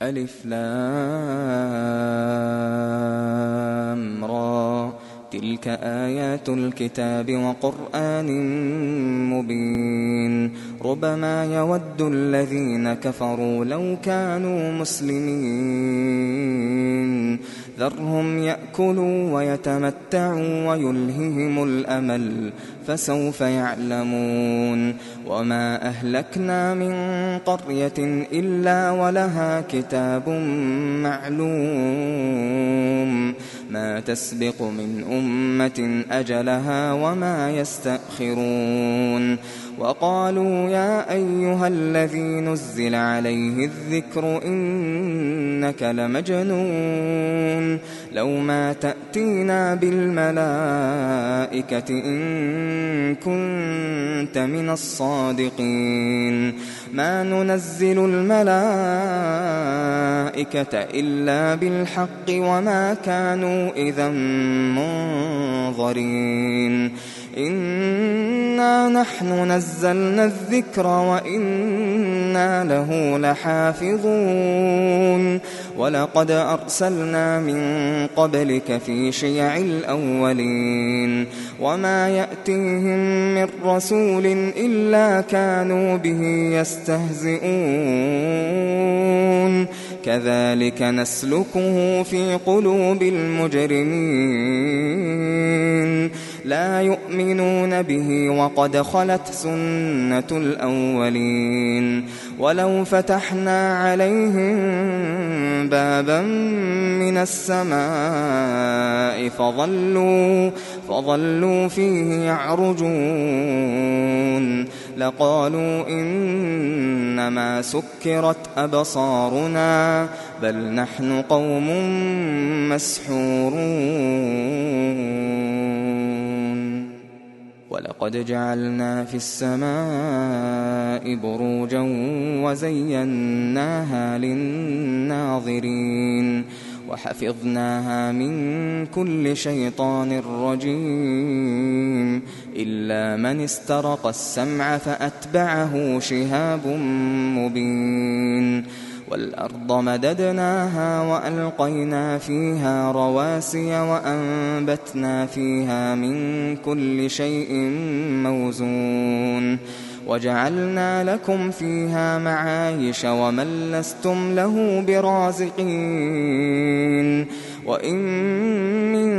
ألف لام را تلك آيات الكتاب وقرآن مبين ربما يود الذين كفروا لو كانوا مسلمين ذرهم يأكلوا ويتمتعوا ويلههم الأمل فسوف يعلمون وما أهلكنا من قرية إلا ولها كتاب معلوم ما تسبق من أمة أجلها وما يستأخرون وقالوا يا أيها الذي نزل عليه الذكر إنك لمجنون لو ما تأتينا بالملائكة إن كنت من الصادقين ما ننزل الملائكة إلا بالحق وما كانوا إذا منظرين إنا نحن نزلنا الذكر وإنا له لحافظون ولقد أرسلنا من قبلك في شيع الأولين وما يأتيهم من رسول إلا كانوا به يستهزئون كذلك نسلكه في قلوب المجرمين لا يؤمنون به وقد خلت سنة الأولين ولو فتحنا عليهم بابا من السماء فظلوا فيه يعرجون لقالوا إنما سكرت أبصارنا بل نحن قوم مسحورون ولقد جعلنا في السماء بروجا وزيناها للناظرين وحفظناها من كل شيطان رجيم إلا من استرق السمع فأتبعه شهاب مبين والأرض مددناها وألقينا فيها رواسي وأنبتنا فيها من كل شيء موزون وجعلنا لكم فيها معايش ومن لستم له برازقين وإن من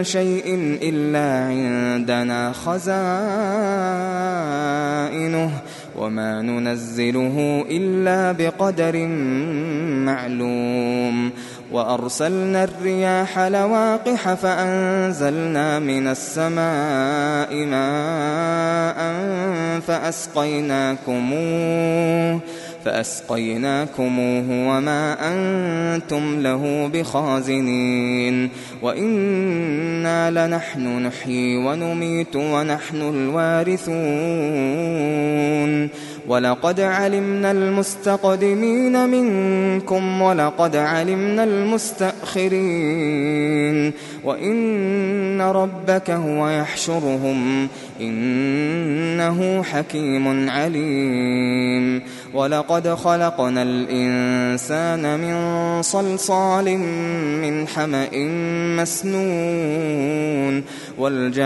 شيء إلا عندنا خزائنه وما ننزله إلا بقدر معلوم وأرسلنا الرياح لواقح فأنزلنا من السماء ماء فأسقيناكموه وما أنتم له بخازنين وإنا لنحن نحيي ونميت ونحن الوارثون ولقد علمنا المستقدمين منكم ولقد علمنا المستأخرين وإن ربك هو يحشرهم إنه حكيم عليم ولقد خلقنا الإنسان من صلصال من حمأ مسنون والجان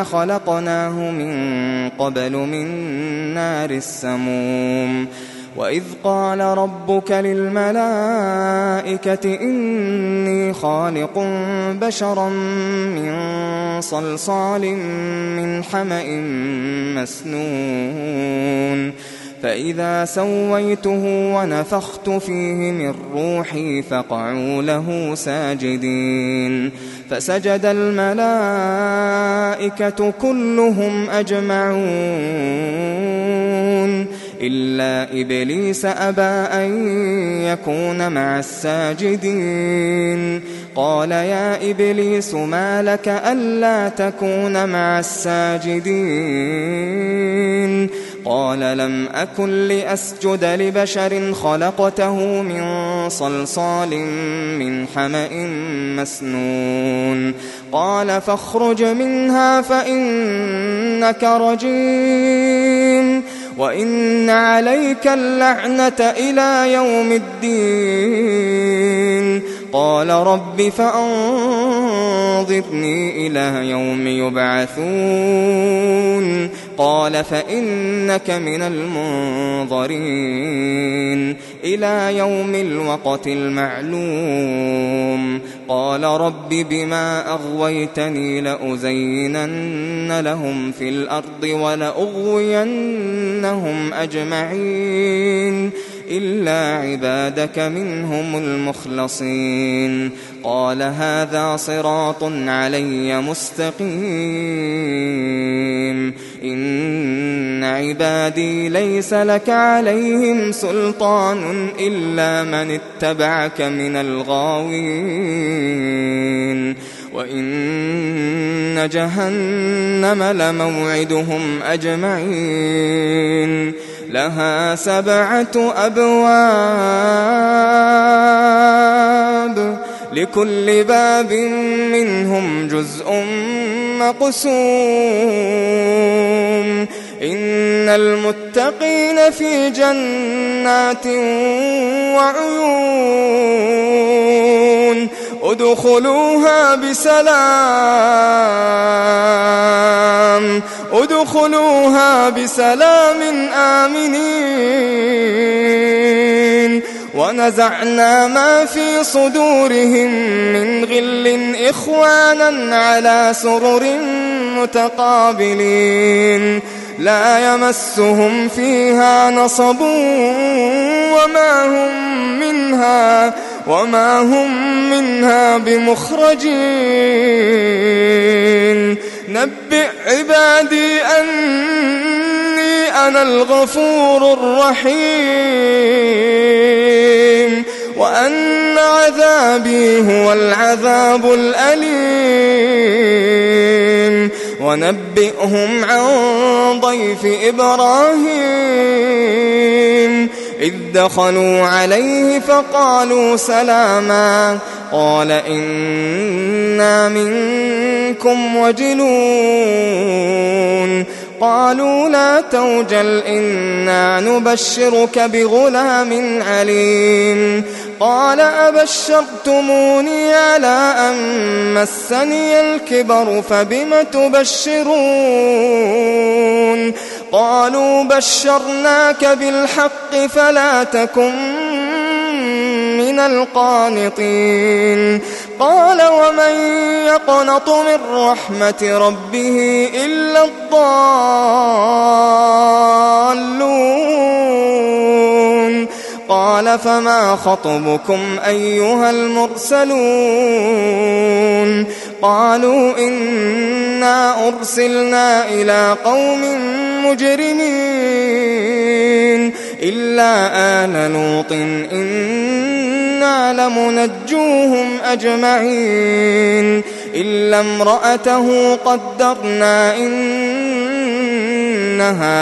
خلقناه من قبل من نار السموم وإذ قال ربك للملائكة إني خالق بشرا من صلصال من حمأ مسنون فإذا سويته ونفخت فيه من روحي فقعوا له ساجدين فسجد الملائكة كلهم أجمعون إلا إبليس أبى أن يكون مع الساجدين قال يا إبليس ما لك ألا تكون مع الساجدين قال لم أكن لأسجد لبشر خلقته من صلصال من حمأ مسنون قال فاخرج منها فإنك رجيم وإن عليك اللعنة إلى يوم الدين. قال رب فأنظرني إلى يوم يبعثون. قال فإنك من المنظرين إلى يوم الوقت المعلوم. قال رب بما أغويتني لأزينن لهم في الأرض ولأغوينهم أجمعين إلا عبادك منهم المخلصين. قال هذا صراط علي مستقيم. إن عبادي ليس لك عليهم سلطان إلا من اتبعك من الغاوين. وإن جهنم لموعدهم أجمعين لها 7 أبواب لكل باب منهم جزء مقسوم. إن المتقين في جنات وعيون ادخلوها بسلام آمنين. ونزعنا ما في صدورهم من غل إخوانا على سرر متقابلين لا يمسهم فيها نصب وما هم منها بمخرجين. نبئ عبادي أني أنا الغفور الرحيم وأن عذابي هو العذاب الأليم. ونبئهم عن ضيف إبراهيم إذ دخلوا عليه فقالوا سلاما قال إنا منكم وجلون. قالوا لا توجل إنا نبشرك بغلام عليم. قال أبشرتموني على أن مسني الكبر فبم تبشرون. قالوا بشرناك بالحق فلا تكن من القانطين. قال ومن يقنط من رحمة ربه إلا الضالون. قال فما خطبكم أيها المرسلون. قالوا إنا أرسلنا إلى قوم مجرمين إلا آل لوط إنا لمنجوهم أجمعين إلا امرأته قدرنا إنها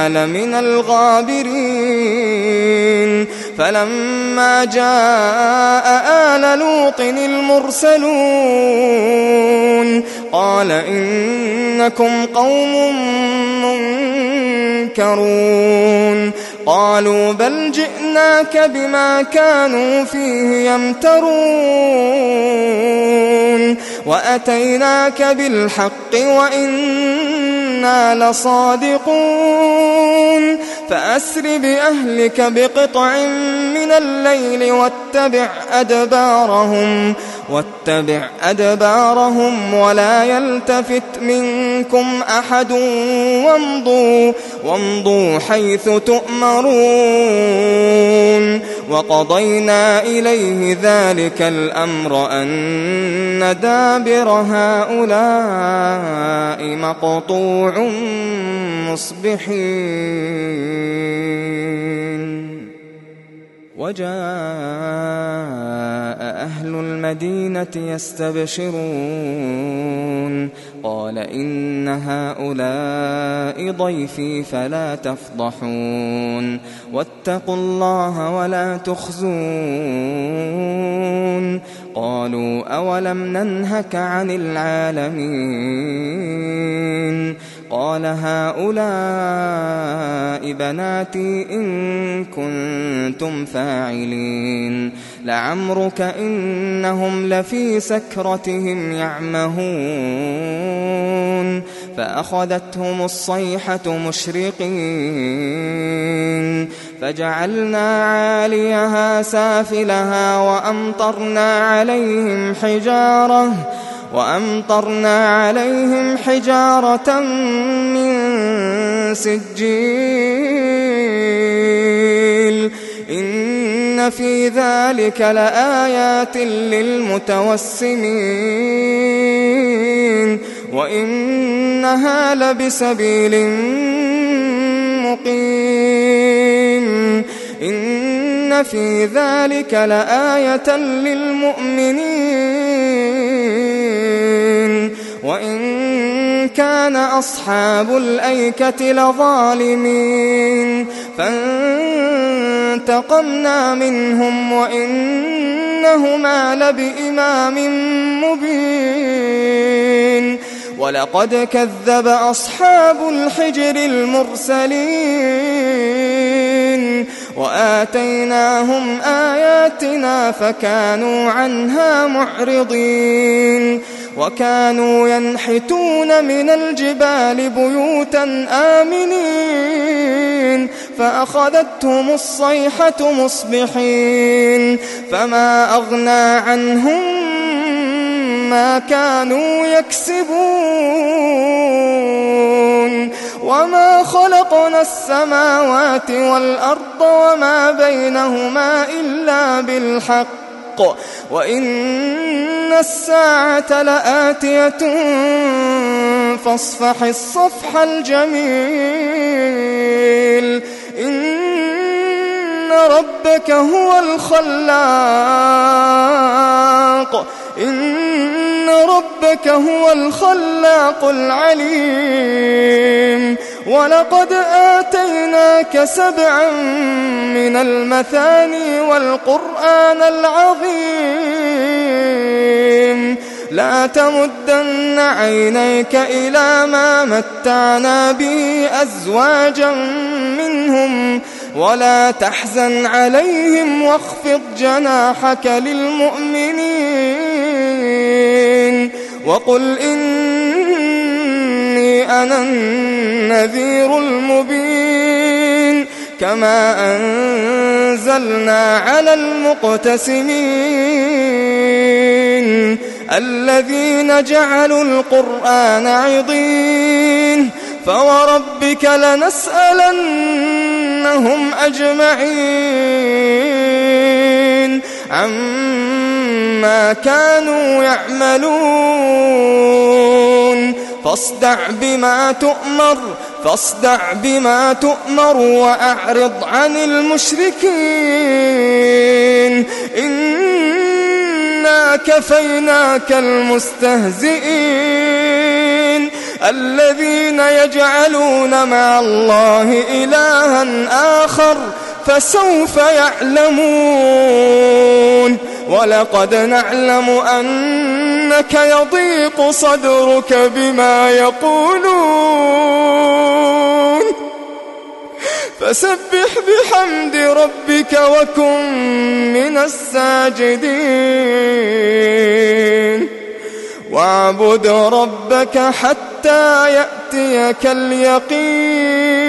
لمن الغابرين. فلما جاء آل لوط المرسلون قال إنكم قوم منكرون. قالوا بل جئناك بما كانوا فيه يمترون وأتيناك بالحق وإنا لصادقون. فأسر بأهلك بقطع من الليل واتبع أدبارهم ولا يلتفت منكم أحد وامضوا حيث تؤمرون. وقضينا إليه ذلك الأمر أن دابر هؤلاء مقطوع مصبحين. وجاء أهل المدينة يستبشرون قال إن هؤلاء ضيفي فلا تفضحون واتقوا الله ولا تخزون. قالوا أولم ننهك عن العالمين. قال هؤلاء بناتي إن كنتم فاعلين لعمرك إنهم لفي سكرتهم يعمهون فأخذتهم الصيحة مشرقين فجعلنا عاليها سافلها وأمطرنا عليهم حجارة من سجيل إن في ذلك لآيات للمتوسمين وإنها لبسبيل مقيم إن في ذلك لآية للمؤمنين وإن كان أصحاب الأيكة لظالمين فانتقمنا منهم وإنهما لبإمام مبين ولقد كذب أصحاب الحجر المرسلين وآتيناهم آياتنا فكانوا عنها معرضين وكانوا ينحتون من الجبال بيوتا آمنين فأخذتهم الصيحة مصبحين فما أغنى عنهم ما كانوا يكسبون وما خلقنا السماوات والأرض وما بينهما إلا بالحق وإن الساعة لآتية فاصفح الصفح الجميل إن ربك هو الخلاق العليم ولقد آتيناك 7 من المثاني والقرآن العظيم لا تمدن عينيك إلى ما متعنا به أزواجا منهم ولا تحزن عليهم واخفض جناحك للمؤمنين وقل إني أنا النذير المبين كما أنزلنا على المقتسمين الذين جعلوا القرآن عضين فوربك لنسألنهم أجمعين عما كانوا يعملون فاصدع بما تؤمر وأعرض عن المشركين إنا كفيناك المستهزئين الذين يجعلون مع الله إلها آخر فسوف يعلمون ولقد نعلم أنك يضيق صدرك بما يقولون فسبح بحمد ربك وكن من الساجدين واعبد ربك حتى يأتيك اليقين